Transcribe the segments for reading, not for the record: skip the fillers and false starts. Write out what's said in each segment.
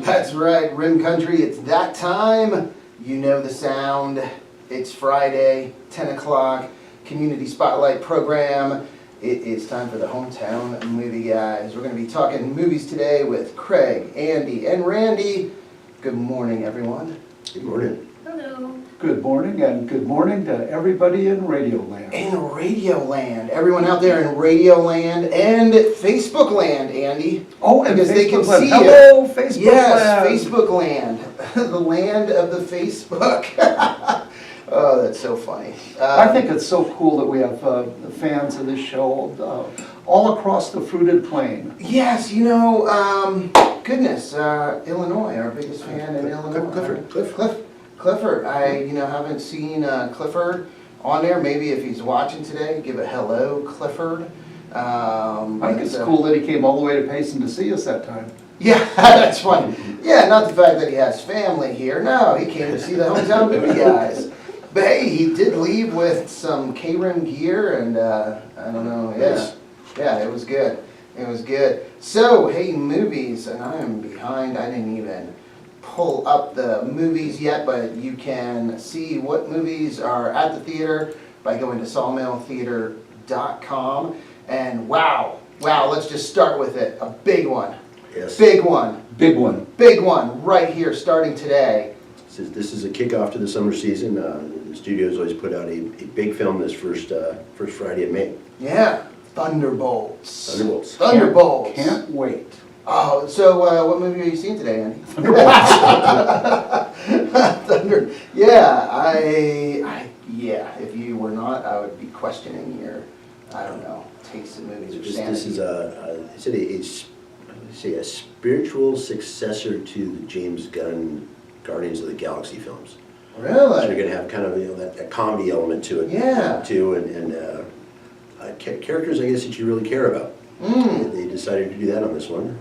That's right, Rim Country, it's that time. You know the sound. It's Friday, 10 o'clock, Community Spotlight program. It is time for the Hometown Movie Guys. We're going to be talking movies today with Craig, Andy, and Randee. Good morning, everyone. Good morning. Hello. Good morning, and good morning to everybody in Radio Land. In Radio Land. Everyone out there in Radio Land and Facebook Land, Andy. Oh, and because Facebook they can Land. see Hello, you. Facebook yes, Land. Facebook Land. The land of the Facebook. Oh, that's so funny. I think it's so cool that we have fans of this show all across the fruited plain. Yes, you know, goodness, Illinois, our biggest fan in Illinois. Clifford. I, haven't seen Clifford on there. Maybe if he's watching today, give a hello, Clifford. I think it's cool that he came all the way to Payson to see us that time. Yeah, that's funny. Yeah, not the fact that he has family here. No, he came to see the Hometown Movie Guys. But hey, he did leave with some KRIM gear, and I don't know. Yeah, it was good. It was good. So, hey, movies, and I am behind. I didn't even pull up the movies yet, but you can see what movies are at the theater by going to sawmilltheatre.com. And wow, let's just start with it. A big one. Yes. Big one. Big one. Big one right here starting today. This is a kickoff to the summer season. The studios always put out a big film this first Friday in May. Yeah, Thunderbolts. Thunderbolts. Can't wait. Oh, so what movie are you seeing today, Andy? Thunder. Yeah, yeah. If you were not, I would be questioning your, I don't know, taste in movies or sanity. This is a spiritual successor to the James Gunn Guardians of the Galaxy films. Really? So you're going to have kind of that comedy element to it. Yeah. Too, and characters, I guess, that you really care about. They decided to do that on this one.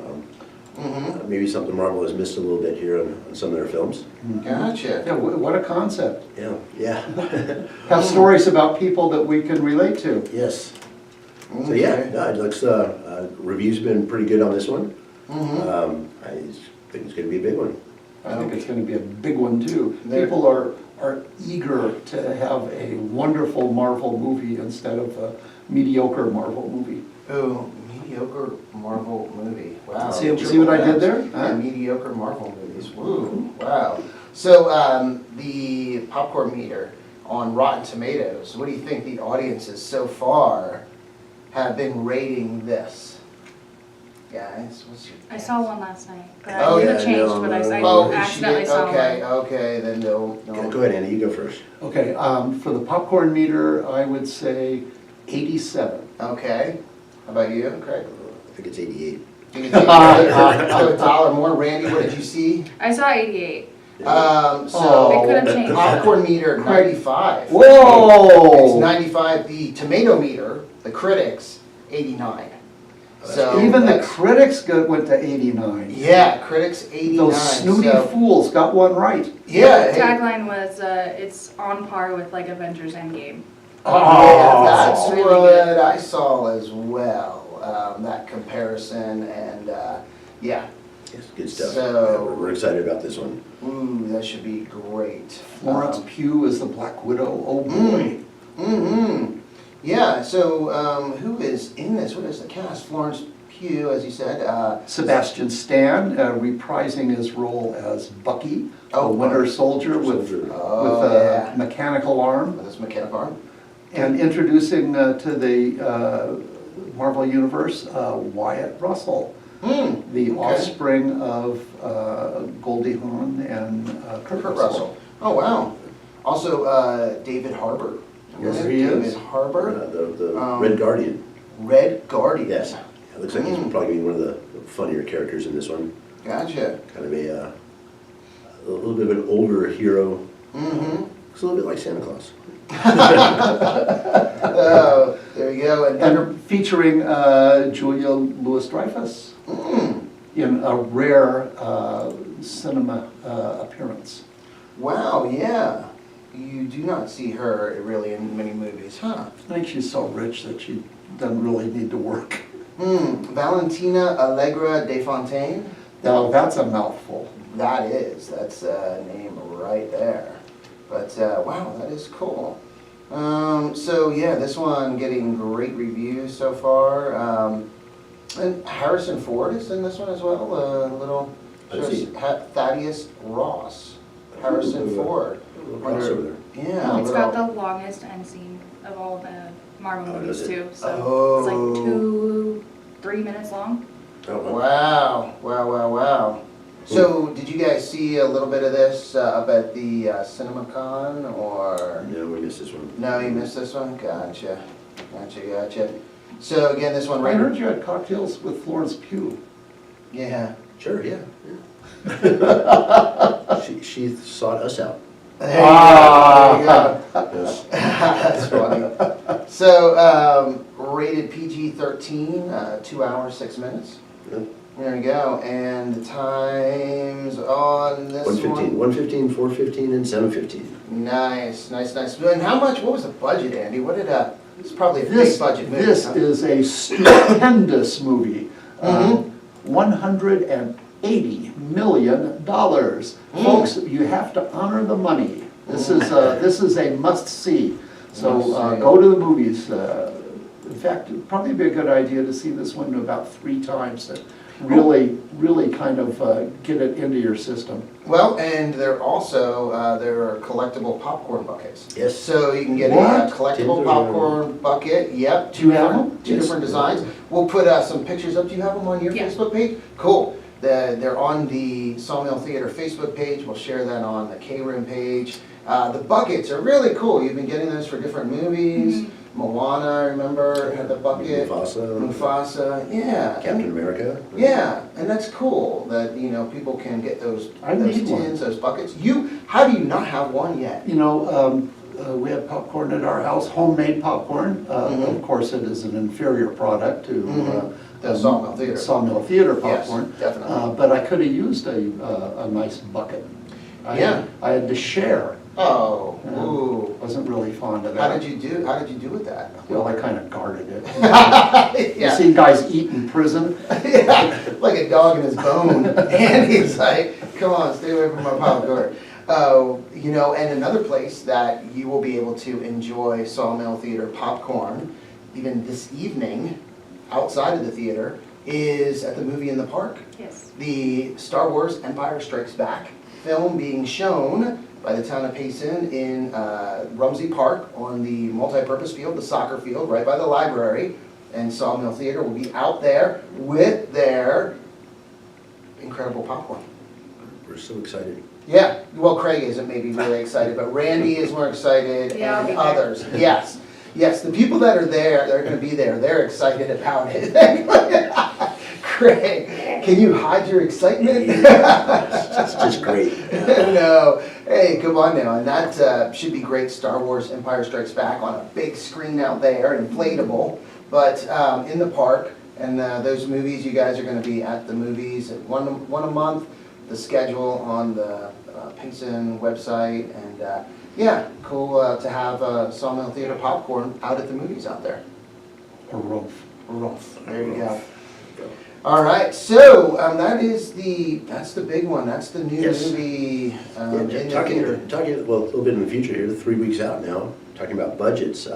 Maybe something Marvel has missed a little bit here on some of their films. Gotcha. Yeah, what a concept. Yeah. Have stories about people that we can relate to. Yes. So Okay. yeah, it looks, review's been pretty good on this one. I think it's going to be a big one. I think it's going to be a big one too. There- People are eager to have a wonderful Marvel movie instead of a mediocre Marvel movie. Oh, mediocre Marvel movie. Wow. See what I did there? Yeah, mediocre Marvel movies. Woo. Wow. So the popcorn meter on Rotten Tomatoes, what do you think the audiences so far have been rating this? Guys, what's your I saw one last night, but Oh, I yeah, didn't change, no, but I Oh, accidentally she did? saw Okay, one. okay, then no. Go ahead, Andy, you go first. Okay, for the popcorn meter, I would say 87. Okay. How about you, Craig? I think it's 88. Do you think so a dollar more? Randy, what did you see? I saw 88. So They could have changed. popcorn meter Craig. 95. Whoa! It's 95. The tomato meter, the critics, 89. So Even the that's- critics went to 89. Yeah, critics 89. Those snooty so, fools got one right. yeah. The hey, tagline was, it's on par with like Avengers Endgame. yeah, that's Really what good. I saw as well. That comparison and yeah. Yes, good stuff. So- Yeah, we're excited about this one. Ooh, that should be great. Florence Pugh is the Black Widow. Oh boy. Yeah, so who is in this? What is the cast? Florence Pugh, as you said. Sebastian Stan reprising his role as Bucky, Oh, a Winter Soldier with Oh, a yeah. mechanical arm, With his mechanical arm. and introducing to the Marvel Universe Wyatt Russell, the offspring of Goldie Hawn and Kurt Russell. Oh, wow. Also, David Harbour. Yes, David he is. Harbour. The Red Guardian. Red Guardian. Yes. It looks like he's probably going to be one of the funnier characters in this one. Gotcha. Kind of a little bit of an older hero. Looks a little bit like Santa Claus. Oh, there you go. And featuring Julia Louis-Dreyfus in a rare cinema appearance. Wow, yeah. You do not see her really in many movies, huh? I think she's so rich that she doesn't really need to work. Valentina Allegra de Fontaine. Now, that's a mouthful. That's a name right there. But, wow, that is cool. So yeah, this one getting great reviews so far. And Harrison Ford is in this one as well, little Let's see. Thaddeus Ross, Harrison Ford. A little crossover there. Yeah. It's little- got the longest end scene of all the Marvel Oh, movies does it? too, so Oh. it's like 2-3 minutes long. Oh, well. Wow, wow, wow, wow. So, did you guys see a little bit of this up at the CinemaCon, or? No, we missed this one. No, you missed this one? Gotcha, gotcha. So again, this one I right. heard you had cocktails with Florence Pugh. Yeah. Sure, yeah. She sought us out. There you go. Yes. That's funny. So, rated PG-13, 2 hours, 6 minutes. Yep. There you go, and the times on this 1:15, one. 1:15, 4:15, and 7:15. Nice. And how much, what was the budget, Andy? What did, it's probably a big This, budget movie. this huh? is a stupendous movie. Mhm. $180 million. Folks, you have to honor the money. This is a must-see. So Must-see. go to the movies. In fact, it'd probably be a good idea to see this one about 3 times to really kind of get it into your system. Well, and there also, there are collectible popcorn buckets. Yes. So you can get a What? collectible Tins or- popcorn bucket, yep. Do you have them? Two Yes. different designs. We'll put some pictures up. Do you have them on your Yeah. Facebook page? Cool. They're on the Sawmill Theatre Facebook page. We'll share that on the KRIM page. The buckets are really cool. You've been getting those for different movies. Moana, I remember, had the bucket. Mufasa, yeah. Captain America. Yeah, and that's cool that, you know, people can get those I those need one. tins, those buckets. How do you not have one yet? You know, we have popcorn at our house, homemade popcorn. Mhm. Of course, it is an inferior product to Mhm. The Sawmill Theatre. Sawmill Theatre Yes, popcorn. definitely. But I could have used a nice bucket. Yeah. I had to share. Oh, Yeah. ooh. Wasn't really fond of How that. did you do with that? Well, I kind of guarded it. You Yeah. see guys eat in prison? Yeah, like a dog in his bone. And he's like, come on, stay away from my popcorn. You know, and another place that you will be able to enjoy Sawmill Theatre popcorn, even this evening, outside of the theater, is at the Movie in the Park. Yes. The Star Wars Empire Strikes Back film being shown by the town of Payson in Rumsey Park on the multi-purpose field, the soccer field, right by the library. And Sawmill Theatre will be out there with their incredible popcorn. We're so excited. Yeah, well, Craig isn't maybe really excited, but Randee is more excited, Yeah, I'll and be there. others. Yes, the people that are there, they're gonna be there, they're excited about it. Craig, can you hide your excitement? It's just great. No, hey, come on now, and that should be great. Star Wars Empire Strikes Back on a big screen out there, inflatable, but in the park. And those movies, you guys are going to be at the movies at one a month. The schedule on the Payson website, and yeah, cool to have Sawmill Theatre popcorn out at the movies out there. Harumph. There you go. All right, so that's the big one. That's the new Yes. movie Yeah, in the talking, theater. well, a little bit in the future here, 3 weeks out now, talking about budgets,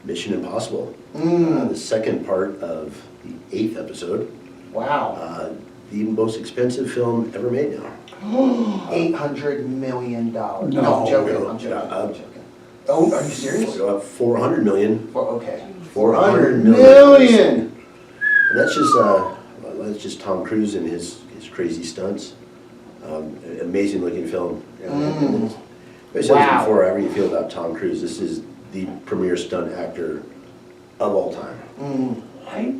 Mission Impossible. The second part of the 8th episode, Wow, the most expensive film ever made now. $800 million. No, I'm joking. no, I'm joking. uh, I'm joking. Oh, are you serious? 400 million. Well, okay. 400 million. And that's just Tom Cruise and his crazy stunts. Amazing looking film. I said Wow. this before, however you feel about Tom Cruise, this is the premier stunt actor of all time.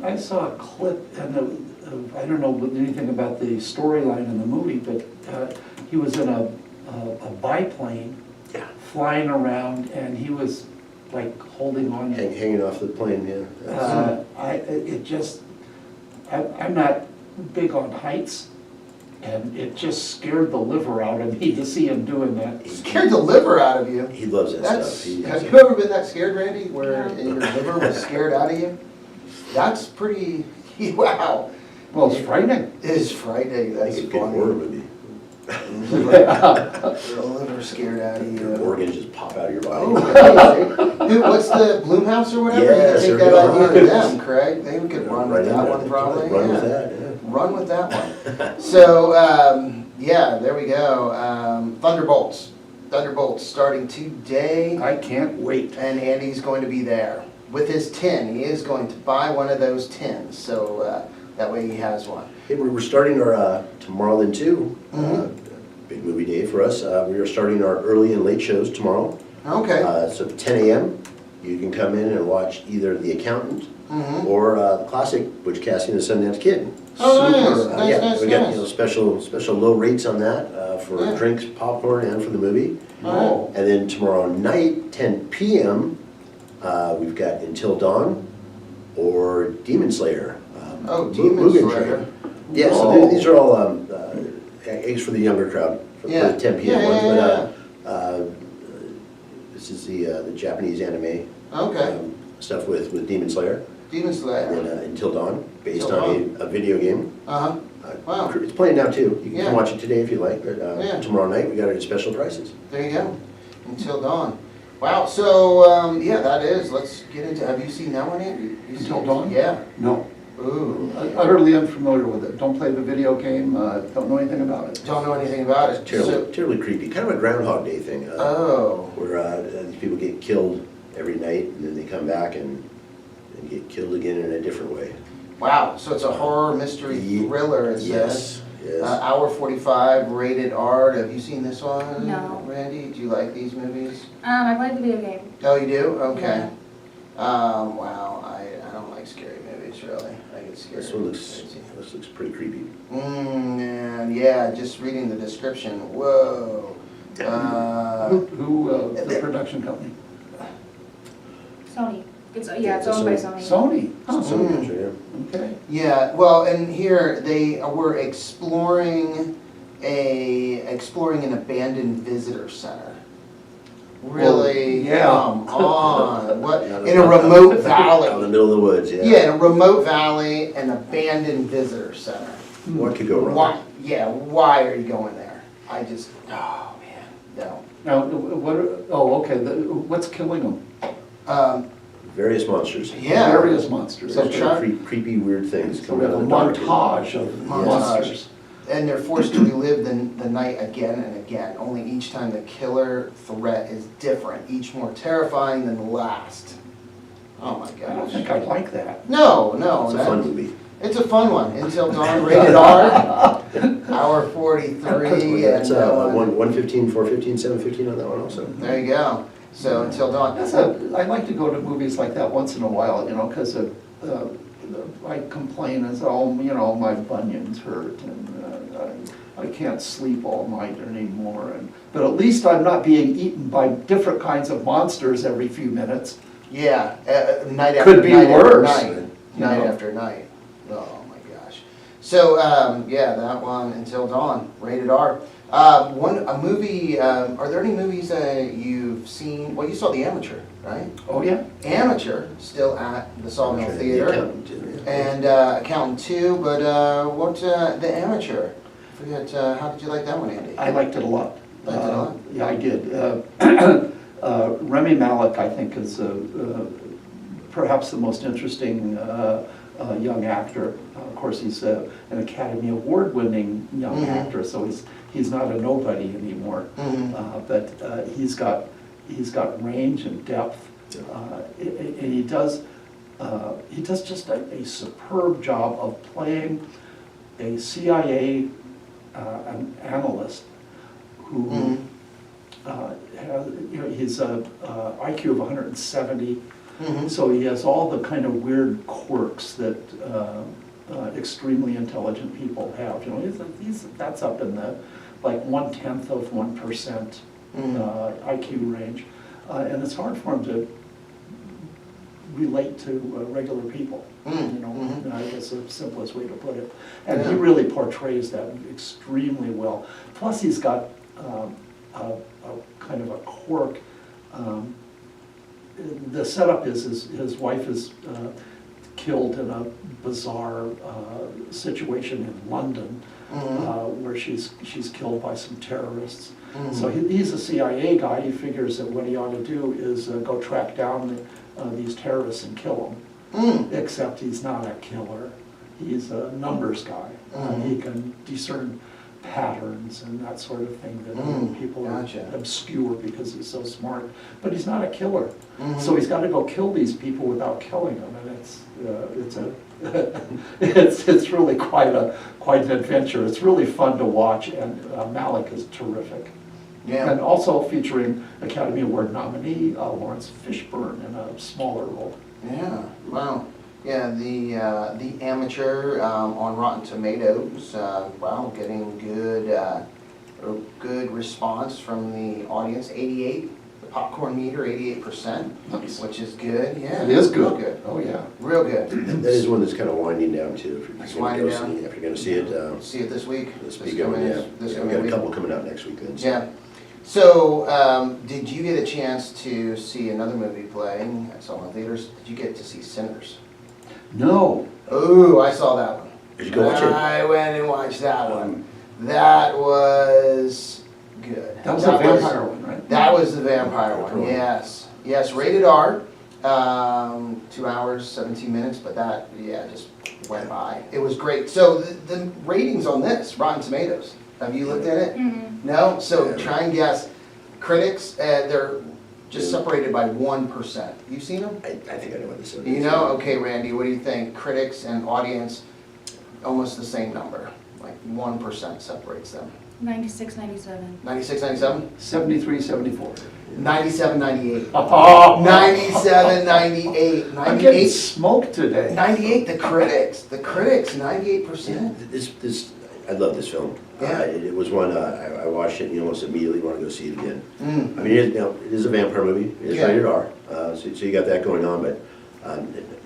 I saw a clip, and I don't know anything about the storyline in the movie, but he was in a biplane Yeah. flying around, and he was like holding on. Hanging off the plane, yeah. That's- I'm not big on heights, and it just scared the liver out of me to see him doing that. Scared the liver out of you. He loves that That's, stuff. have you ever been that scared, Randy, where Yeah. your liver was scared out of you? That's pretty, wow. Well, it's frightening. It is frightening, I that's think it'd be a horror funny. movie. The liver scared out of Your you. organs just pop out of your Oh, body. Dude, what's the Bloomhouse or whatever? Yes, You there take that we go. idea to them, Craig. They could run Right with in that there. one probably. Run with yeah. that, yeah. Run with that one. So, yeah, there we go. Thunderbolts. Thunderbolts starting today. I can't wait. And Andy's going to be there with his tin. He is going to buy one of those tins, so that way he has one. Hey, we're starting our Tomorrowland 2, Mhm. big movie day for us. We are starting our early and late shows tomorrow. Okay. So at 10 a.m., you can come in and watch either The Accountant Mhm. or the classic Butch Cassidy and the Sundance Kid. Oh, nice, Super, nice, yeah, nice, we got nice. special low rates on that for Yeah. drinks, popcorn, and for the movie. Oh, And then tomorrow night, 10 p.m., we've got Until Dawn or Demon Slayer. Oh, Demon Mugen Slayer. Train. Yeah, so Oh. these are all eggs for the younger crowd for Yeah. the 10 p.m. Yeah, ones. yeah, But this is the Japanese anime Okay. stuff with Demon Slayer. Demon And Slayer. then Until Dawn, based Until on a video game. Uh-huh. Wow. It's playing now too. You can Yeah. come watch it today if you like, but Yeah. tomorrow night we got it at special prices. There you go. Until Dawn. Wow, so, yeah, that is, let's get into, have you seen that one, Andy? You seen Until it? Dawn? Yeah. no. Ooh. Utterly unfamiliar with it. Don't play the video game, don't know anything about it. Don't know anything about it. Terribly, terribly creepy. Kind of a Groundhog Day thing. Oh. Where these people get killed every night and then they come back and get killed again in a different way. Wow, so it's a horror mystery thriller, it says. Yes, yes. Hour 45, rated R. Have you seen this one? No. Randy, do you like these movies? I played the video game. Oh, you do? Okay. Wow, I don't like scary movies, really. I get scared. This one looks pretty creepy. And yeah, just reading the description, whoa. Who, the production company? Sony. It's owned by Sony. Sony? Oh, So Mm. good, yeah. okay. Yeah, well, and here they were exploring an abandoned visitor center. Really? Well, yeah. Come on. What? Out In a remote Out in the valley. middle of the woods, yeah. Yeah, in a remote valley, an abandoned visitor center. What could go wrong? Why? Yeah, why are you going there? I just, oh man, no. Now, okay, what's killing them? Various monsters. Yeah. Various monsters. So Okay. try- Creepy, weird things So we coming have out a of the dark. montage of Montage. monsters. And they're forced to relive the night again and again. Only each time the killer threat is different, each more terrifying than the last. Oh my I don't gosh. think I'd like that. No, It's a fun movie. It's a fun one. Until Dawn, rated R, hour 43. That's and that one. 115, 415, 715 on that one also. There you go. So Until Dawn. I like to go to movies like that once in a while, because I complain as, my bunions hurt and I can't sleep all night anymore. But at least I'm not being eaten by different kinds of monsters every few minutes. Yeah, night after Could be night after worse. night. You Night know? after night. Oh my gosh. So, yeah, that one, Until Dawn, rated R. A movie, are there any movies you've seen? Well, you saw The Amateur, right? Oh, yeah? Amateur, still at the Sawmill The Theatre. Accountant, yeah. And Accountant 2, but The Amateur? I forget, how did you like that one, Andy? I liked it a lot. Liked it a lot? Yeah, I did. Rami Malek, I think, is perhaps the most interesting young actor. Of course, he's an Academy Award-winning young Mhm. actor, so he's not a nobody anymore. Mhm. But he's got range and depth, and he does just a superb job of playing a CIA an analyst who Mhm. has, he's a IQ of 170, Mhm. so he has all the kind of weird quirks that extremely intelligent people have. That's up in the like 1/10 of 1% IQ range, and it's hard for him to relate to regular people. Mhm. I guess the simplest way to put it. And he Yeah. really portrays that extremely well. Plus, he's got a kind of a quirk. The setup is his wife is killed in a bizarre situation in London, where she's killed by some terrorists. So he's a CIA guy. He figures that what he ought to do is go track down these terrorists and kill them. Except he's not a killer. He's a numbers guy. He can discern patterns and that sort of thing that people are obscure because he's so smart. But he's not a killer. So he's got to go kill these people without killing them, and it's really quite an adventure. It's really fun to watch, and Malik is terrific. Yeah. And also featuring Academy Award nominee Lawrence Fishburne in a smaller role. Yeah, wow. Yeah, the Amateur on Rotten Tomatoes, wow, getting good response from the audience. 88, the popcorn meter, 88%, Nice. which is good. Yeah, It is real good. good, Oh, yeah. real good. That is one that's kind of winding down too. If It's you're gonna winding go down. see, if you're gonna see it, See it this week. let's This be going, coming- yeah. This Yeah, coming we've got a week. couple coming out next week then. so. Yeah. So, did you get a chance to see another movie playing at Sawmill Theatres? Did you get to see Sinners? No. Ooh, I saw that one. Did you go watch it? I went and watched that one. That was good. That was a vampire one, right? That was the vampire one, Vampire. yes. Yes, rated R, 2 hours, 17 minutes, but that, yeah, just went by. It was great. So the ratings on this, Rotten Tomatoes, have you looked at it? No? So Yeah. try and guess. Critics, they're just Yeah. separated by 1%. You seen them? I think I know what this is. You know? Okay, Randy, what do you think? Critics and audience, almost the same number. Like 1% separates them. 96, 97. 96, 97? 73, 74. 97, 98. Oh, 97, 98. I'm getting 98, smoked today. 98, the critics, 98%. This, I love this film. Yeah. It was one, I watched it and you almost immediately want to go see it again. Mm. I mean, it is a vampire movie, it is Yeah. rated R, so you got that going on, but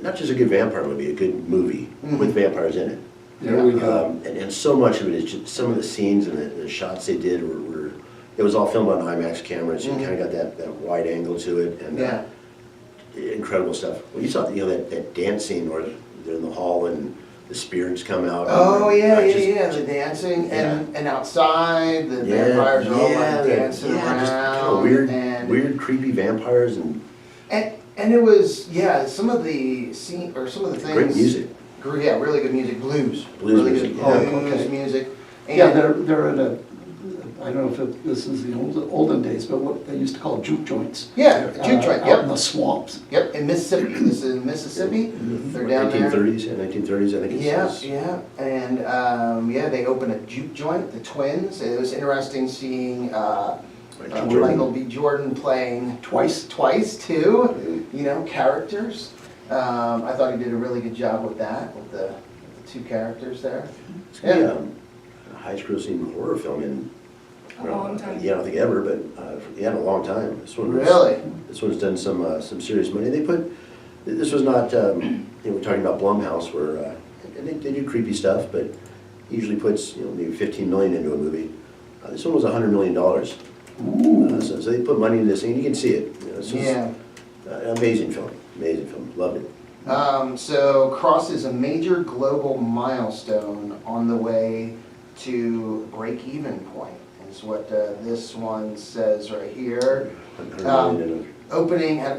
not just a good vampire movie, a good movie with vampires in it. There we go. And so much of it is just, some of the scenes and the shots they did were, it was all filmed on IMAX cameras, so you kind of got that wide angle to it, and Yeah. incredible stuff. Well, you saw, that dance scene where they're in the hall and the spirits come out. Oh, and yeah, I yeah, just- yeah, the dancing and outside, the Yeah, vampires are all yeah, like dancing yeah, just kind of around. and weird, creepy vampires and And it was, yeah, some of the scene, or some of the things. great music. Yeah, really good music, blues. Blues Really music, good yeah. blues Okay. music. Yeah, And they're in a, I don't know if this is the olden days, but what they used to call juke joints. Yeah, juke joint, Out yep. in the swamps. Yep, in Mississippi, this is in Mississippi, they're down there. 1930s, yeah, 1930s, I think it Yeah, says. yeah, and, yeah, they opened a juke joint, the twins. It was interesting seeing, Michael Jordan. Michael B. Jordan playing Twice. too, you know, characters. I thought he did a really good job with that, with the two characters there. It's gonna be a highest grossing horror film in, A long time. yeah, I don't think ever, but, yeah, in a long time. This one was- Really? This one's done some serious money. They put, this was not, we're talking about Blumhouse where, and they do creepy stuff, but usually puts, maybe 15 million into a movie. This one was $100 million. So they put money into this thing, and you can see it. It's just Yeah. an amazing film, loved it. So crosses a major global milestone on the way to break-even point, is what this one says right here. 100 million in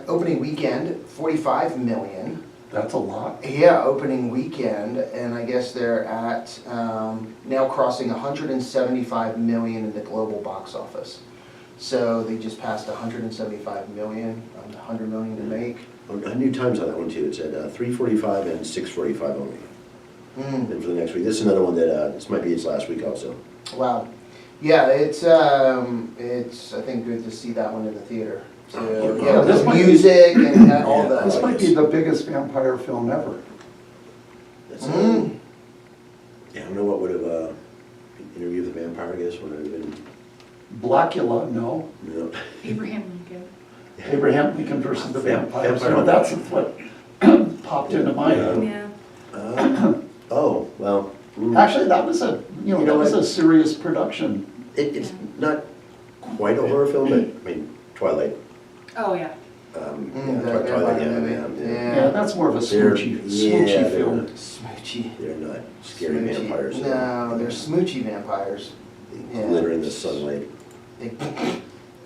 Opening weekend, 45 million. That's a lot. Yeah, opening weekend, and I guess they're at now crossing 175 million in the global box office. So they just passed 175 million, 100 million to make. a New Times on that one too. It said 3:45 and 6:45 only. Mm. And for the next week, this is another one that this might be its last week also. Wow. Yeah, it's I think good to see that one in the theater. So, Yeah, yeah, this the might be- music and all Yeah, that. This might be the biggest vampire film ever. That's Mm. Yeah, I don't know what would have Interview with the Vampire, I guess, would have been. Blackula, no. Abraham Lincoln. Abraham Lincoln versus the vampires. Vampire. That's what popped into my head. Yeah. Oh, well. Actually, that was a, You know that was what? a serious production. It's not quite a horror film, but, I mean, Twilight. Oh, yeah. The Twilight, vampire movie. Yeah, that's more of a They're- smoochy yeah, film. Smoochy. They're not scary Smoochy. vampires. No, they're smoochy vampires. They Yeah. glitter in the sunlight. They-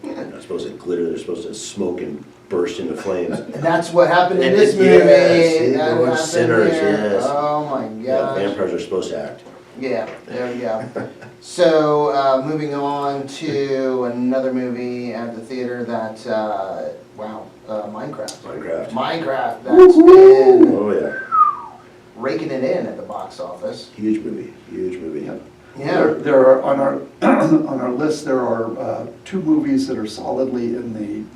They're not supposed to glitter, they're supposed to smoke and burst into flames. And that's what happened in And this it- movie. yes, they That were happened sinners, there. yes. Oh my Yeah, gosh. vampires are supposed to act. Yeah, there we go. So, moving on to another movie at the theater that, Minecraft. Minecraft. Minecraft, that's been Oh, yeah. raking it in at the box office. Huge movie, huge movie. Yep. Yeah. There are, on our, on our list, there are two movies that are solidly in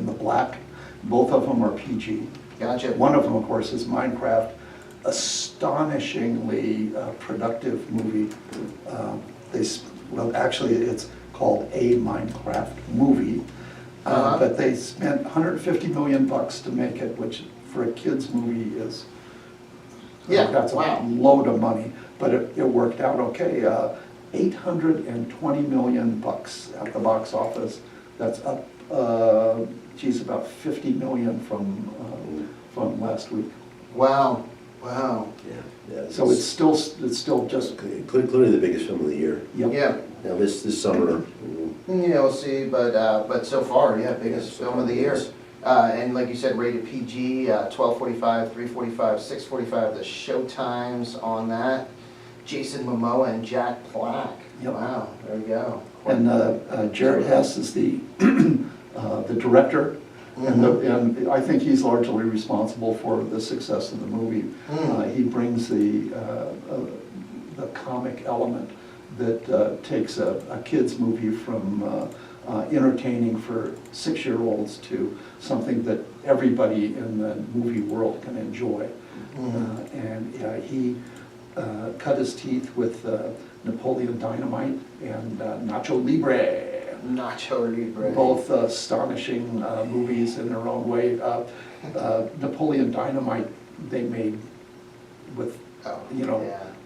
the black. Both of them are PG. Gotcha. One of them, of course, is Minecraft, astonishingly productive movie. Well, actually, it's called A Minecraft Movie. But they spent $150 million to make it, which for a kid's movie is, Yeah, that's a wow. load of money, but it worked out okay. $820 million at the box office. That's up, about 50 million from last week. Wow, wow. Yeah. So it's still just, Clearly the biggest film of the year. yep. Yeah, Now, this summer, yeah, we'll see, but so far, yeah, biggest film of the year. And like you said, rated PG, 12:45, 3:45, 6:45, the show times on that. Jason Momoa and Jack Black. Yep. Wow, there we go. And Jared Hess is the director, and I think he's largely responsible for the success of the movie. He brings the comic element that takes a kid's movie from entertaining for 6-year-olds to something that everybody in the movie world can enjoy. And he cut his teeth with Napoleon Dynamite and Nacho Libre. Nacho Libre. Both astonishing movies in their own way. Napoleon Dynamite they made with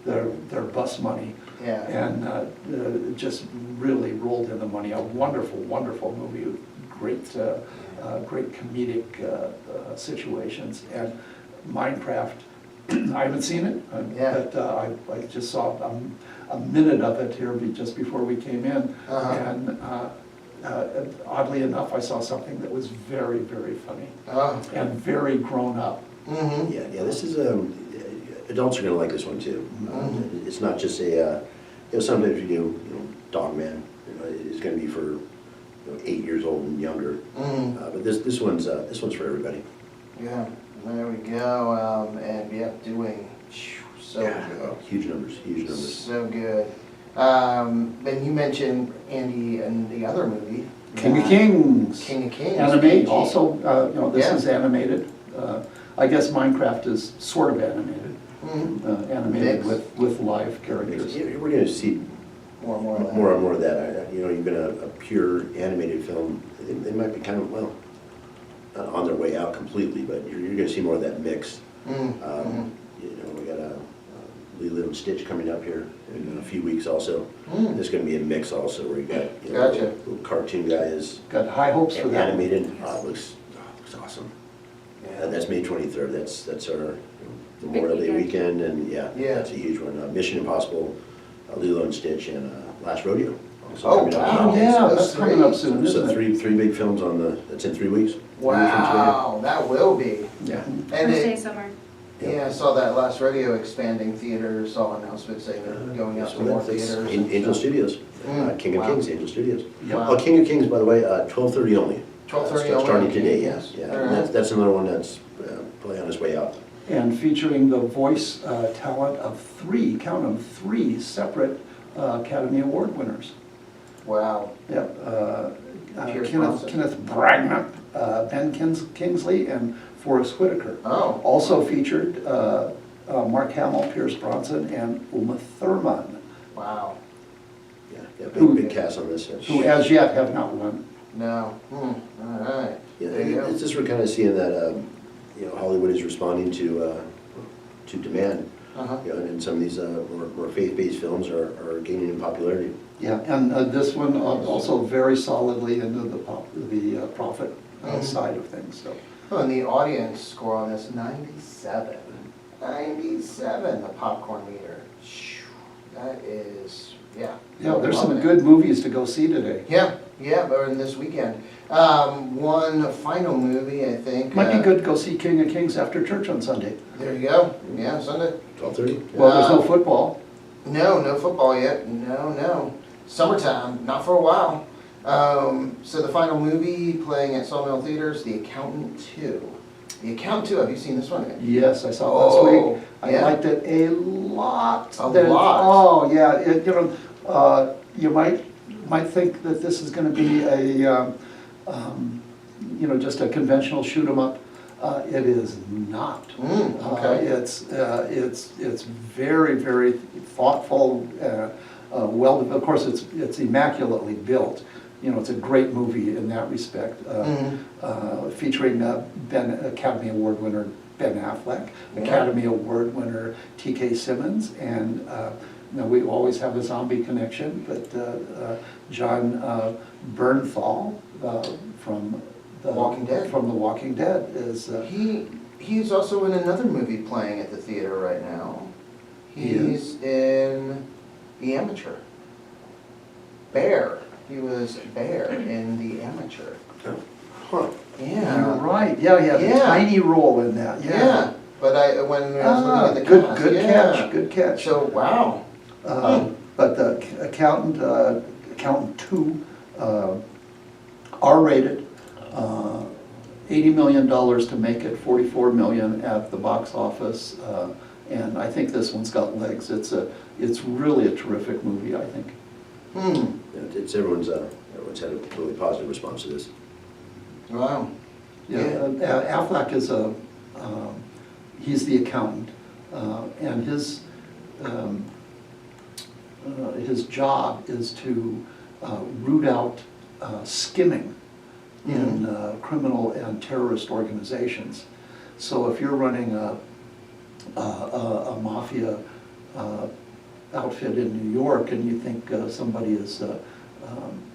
their bus money, Yeah. and just really rolled in the money. A wonderful, wonderful movie with great comedic situations. And Minecraft, I haven't seen it, but I just saw a minute of it here just before we came in, and oddly enough, I saw something that was very, very funny and very grown up. yeah, this is, adults are gonna like this one too. It's not just sometimes we do, Dog Man, it's gonna be for 8 years old and younger. But this one's for everybody. Yeah, there we go. And yeah, doing so good. Huge numbers. So good. And you mentioned Andy and the other movie. King of Kings. King of Kings. Animate, PG. also, this Yeah. is animated. I guess Minecraft is sort of animated. Animated Mix. with live characters. Yeah, we're gonna see More and more of that. more and more of that. Even a pure animated film, they might be kind of, well, not on their way out completely, but you're gonna see more of that mix. We got Lilo and Stitch coming up here in a few weeks also. There's gonna be a mix also where you got, Gotcha. little cartoon guys, Got high hopes for that. animated. It looks awesome. That's May 23rd. That's our Memorial Day weekend, and Yeah. that's a huge one. Mission Impossible, Lilo and Stitch, and Last Rodeo. Also Oh, coming up. wow. Yeah, So that's coming up soon, So isn't it? three big films that's in 3 weeks. Wow, that will be. Yeah. And First day it, summer. yeah, I saw that Last Rodeo expanding theaters, saw announcements saying they're going out to more theaters. Angel Studios, King of Wow. Kings, Angel Studios. Yep. Oh, King of Kings, by the way, 12:30 only. 12:30 Starting only, today, King of yes. Kings. Yeah, All and right. that's another one that's probably on its way out. And featuring the voice talent of three separate Academy Award winners. Wow. Yep. Pierce Brosnan. Kenneth Branagh, Ben Kingsley, and Forrest Whitaker. Oh. Also featured Mark Hamill, Pierce Brosnan, and Uma Thurman, Wow. Yeah, Who- big cast on this. who as yet have not won. No. All right. Yeah, There you go. it's just we're kind of seeing that, Hollywood is responding to demand. And some of these more faith-based films are gaining in popularity. Yeah, and this one also very solidly into the Prophet side of things, so. Oh, and the audience score on this, 97. 97, the popcorn meter. Phew, that is, yeah. Yeah, there's some Loving it. good movies to go see today. Yeah, but in this weekend. One final movie, I think. Might be good to go see King of Kings after church on Sunday. There you go. Yeah, Sunday. 12:30? Well, there's no football. No football yet. No. Summertime, not for a while. So the final movie playing at Sawmill Theatres, The Accountant 2. The Accountant 2, have you seen this one yet? Yes, I saw it last week. I yeah. liked it a lot. A lot. Oh, yeah, you might think that this is gonna be a, just a conventional shoot 'em up. It is not. Okay. It's very, very thoughtful, well, of course, it's immaculately built. It's a great movie in that respect, featuring Academy Award winner Ben Affleck, Yeah. Academy Award winner T.K. Simmons, and we always have a zombie connection, but John Bernthal from Walking Dead. From The Walking Dead is. He's also in another movie playing at the theater right now. He is? He's in The Amateur. Bear. He was Bear in The Amateur. Huh. Yeah. You're right. Yeah, he had a Yeah. tiny role in that. Yeah. But when I was looking at the Good, cast, good yeah. catch. Good catch. So wow. But the Accountant 2, R-rated, $80 million to make it, $44 million at the box office, and I think this one's got legs. It's really a terrific movie, I think. Yeah, everyone's had a really positive response to this. Wow. Yeah, Affleck is he's the accountant, and his job is to root out skimming in criminal and terrorist organizations. So if you're running a mafia outfit in New York and you think somebody is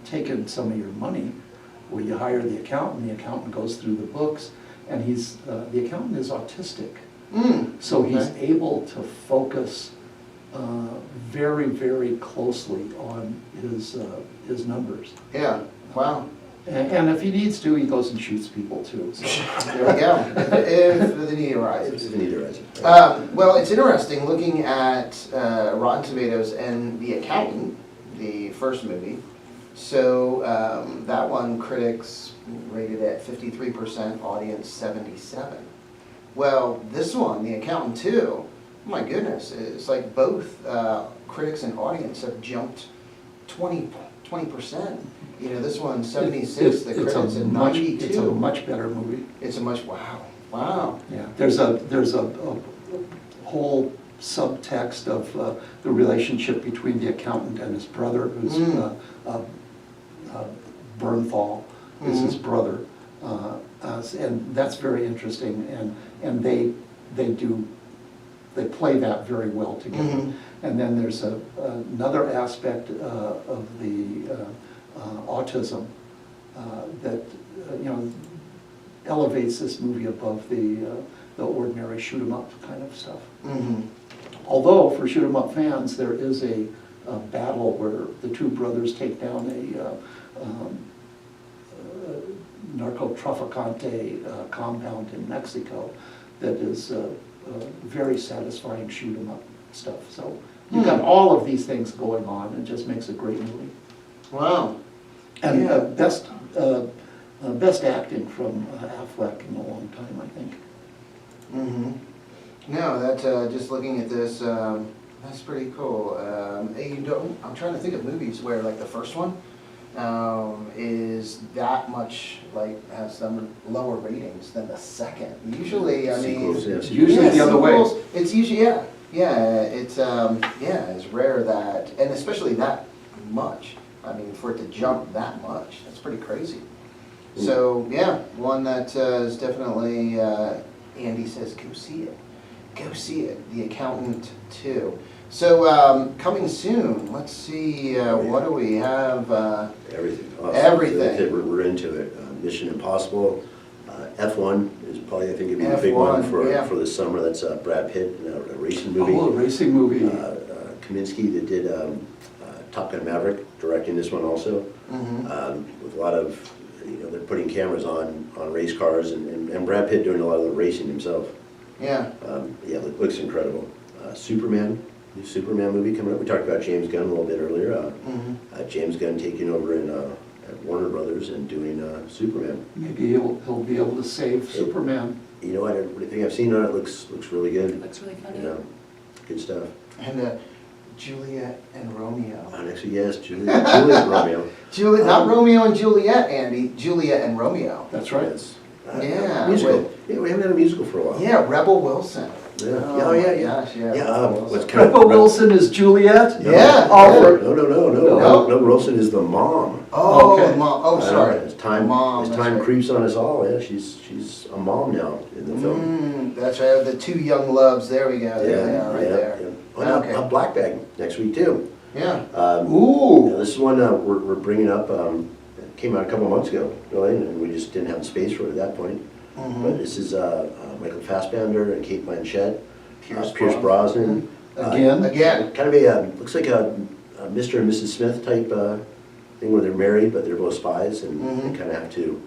taken some of your money, well, you hire the accountant goes through the books, and the accountant is autistic. So he's able to focus very, very closely on his numbers. Yeah. Wow. And if he needs to, he goes and shoots people too. So There we go. If the need arises. If you need to write it. Well, it's interesting looking at Rotten Tomatoes and The Accountant, the first movie. So that one, critics rated at 53%, audience 77. Well, this one, The Accountant 2, oh my goodness, it's like both critics and audience have jumped 20%. This one 76, the critics at 92. It's a much better movie. Wow. Yeah, there's a whole subtext of the relationship between the accountant and his brother, who's Bernthal is his brother, and that's very interesting. And they play that very well together. And then there's another aspect of the autism that elevates this movie above the ordinary shoot 'em up kind of stuff. Although for shoot 'em up fans, there is a battle where the two brothers take down a narco-traficante compound in Mexico that is very satisfying shoot 'em up stuff. So you've got all of these things going on, and it just makes a great movie. Wow. And Yeah. best acting from Affleck in a long time, I think. No, that just looking at this, that's pretty cool. I'm trying to think of movies where like the first one is that much has some lower ratings than the second. Usually, I mean, Sequels, yes. It's usually the other way. sequels, it's usually it's rare that, and especially that much. I mean, for it to jump that much, that's pretty crazy. So yeah, one that is definitely. Andy says, go see it. Go see it. The Accountant 2. So coming soon. Let's see. What do we have? Everything. Everything. We're into it. Mission Impossible. F1 is probably, I think, it'd be the big one F1, for the summer. That's Brad Pitt, a racing movie. Oh, a racing movie. Kaminsky that did Top Gun Maverick, directing this one also. With a lot of, they're putting cameras on race cars, and Brad Pitt doing a lot of the racing himself. Yeah. Yeah, it looks incredible. Superman, new Superman movie coming up. We talked about James Gunn a little bit earlier. James Gunn taking over at Warner Brothers and doing Superman. Maybe he'll be able to save Superman. You know what? Everything I've seen on it looks really good. It looks really funny. Good stuff. And Juliet and Romeo. Actually, yes, Juliet and Romeo. Not Romeo and Juliet, Andy. Juliet and Romeo. That's right. Yes. Yeah, Musical. Yeah, we haven't had a musical for a while. Yeah, Rebel Wilson. Yeah. Oh, Yeah. my gosh, yeah. Yeah. Rebel What's Wilson. kind of Rebel Wilson is Juliet? Yeah. No. Wilson is the mom. Oh, Okay. Mom. Oh, sorry. As time Mom, as that's time right. creeps on us all, yeah, she's a mom now in the film. That's right. The two young loves. There we go. There they are, right there. Yeah. Oh, Okay. a Black Bag next week too. Yeah. Ooh. This is one we're bringing up. It came out a couple months ago, really, and we just didn't have the space for it at that point. But this is Michael Fassbender and Kate Blanchett, Pierce Brosnan. Again. Kind of a, looks like a Mr. and Mrs. Smith type thing where they're married, but they're both spies, and they kind of have to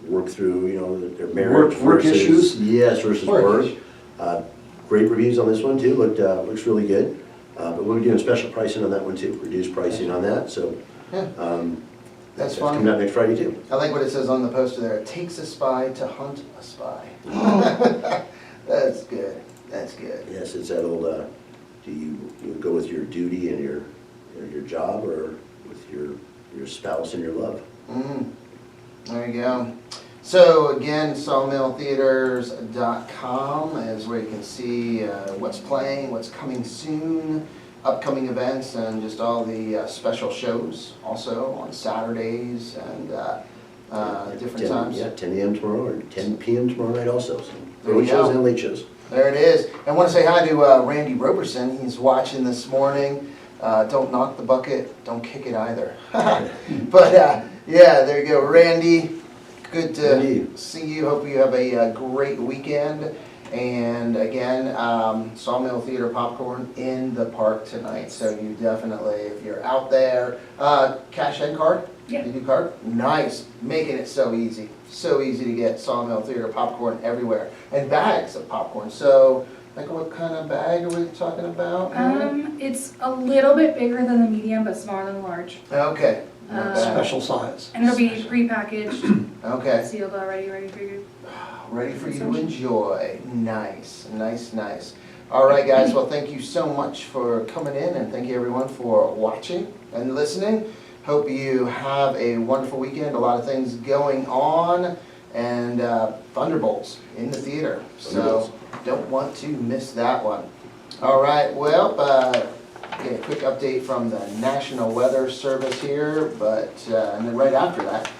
work through, their marriage. Work versus- issues? Yes, versus Work work. issues. Great reviews on this one too, looks really good. But we're doing special pricing on that one too, reduced pricing on that, so. Yeah. That's That's coming fun. out next Friday too. I like what it says on the poster there. It takes a spy to hunt a spy. That's good. That's good. Yes, it's that old, do you go with your duty and your job, or with your spouse and your love? There you go. So again, sawmilltheaters.com is where you can see what's playing, what's coming soon, upcoming events, and just all the special shows also on Saturdays and different 10 times. Yeah, 10 a.m. tomorrow, or 10 p.m. tomorrow night also. So There early you shows go. and late shows. There it is. I want to say hi to Randee Roberson. He's watching this morning. Don't knock the bucket. Don't kick it either. But yeah, there you go. Randee, good to Randee. see you. Hope you have a great weekend. And again, Sawmill Theater popcorn in the park tonight. So you definitely, if you're out there, cash and card? Yeah. You do card? Nice. Making it so easy. So easy to get Sawmill Theater popcorn everywhere. And bags of popcorn. So, like, what kind of bag are we talking about? It's a little bit bigger than the medium, but smaller than the large. Okay. Not bad. Special size. And it'll be prepackaged, Okay. sealed already, ready for you. Ready for you to enjoy. Nice, nice, nice. All right, guys. Well, thank you so much for coming in, and thank you everyone for watching and listening. Hope you have a wonderful weekend. A lot of things going on, and Thunderbolts in the theater. So don't want to miss that one. All right. Well, get a quick update from the National Weather Service here, but and then right after that.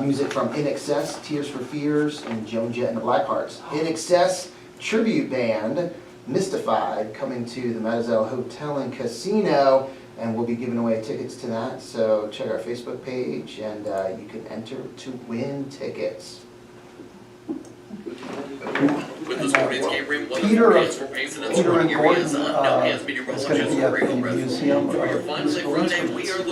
Music from In Excess, Tears for Fears, and Joan Jett and the Blackhearts. In Excess tribute band, Mystified, coming to the Mademoiselle Hotel and Casino, and we'll be giving away tickets to that. So check our Facebook page, and you can enter to win tickets. With the sports KRIM, one Peter- of the for Payson and Peter and surrounding areas, Gordon, no hands is going to be at the museum. For your fun, Friday, we are